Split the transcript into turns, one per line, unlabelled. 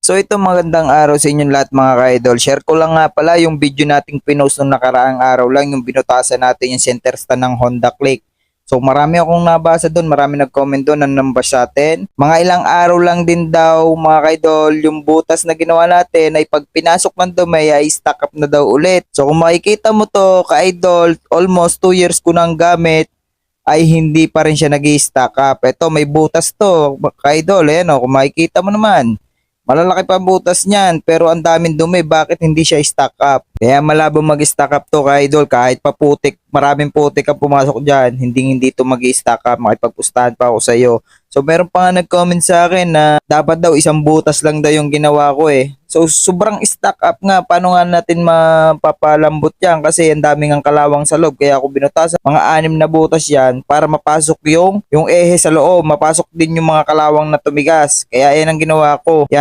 So ito, magandang araw sa inyong lahat mga ka-idol. Share ko lang nga pala yung video nating pinost nung nakaraang araw lang, yung binutasan natin yung center stand ng Honda Click. So marami akong nabasa doon, marami nag-comment doon ng numbers sa atin. Mga ilang araw lang din daw mga ka-idol, yung butas na ginawa natin ay pag pinasok ng dumi ay stock up na daw ulit. So kung makikita mo to ka-idol, almost 2 years ko nang gamit ay hindi pa rin siya nag-i-stock up. Ito may butas to ka-idol, ayan o, kung makikita mo naman. Malalaki pa ang butas niyan pero ang daming dumi, bakit hindi siya stock up? Kaya malabo mag-stock up to ka-idol, kahit pa putik, maraming putik ang pumasok dyan, hindi to mag-stock up, makipagpustahan pa ako sa iyo. So meron pa nga nag-comment sa akin na dapat daw isang butas lang daw yung ginawa ko eh. So sobrang stock up nga, paano nga natin mapapalambot yan kasi ang daming ang kalawang sa loob, kaya ako binutasan mga 6 na butas yan para mapasok yung ehe sa loob, mapasok din yung mga kalawang na tumigas. Kaya yan ang ginawa ko. Yan,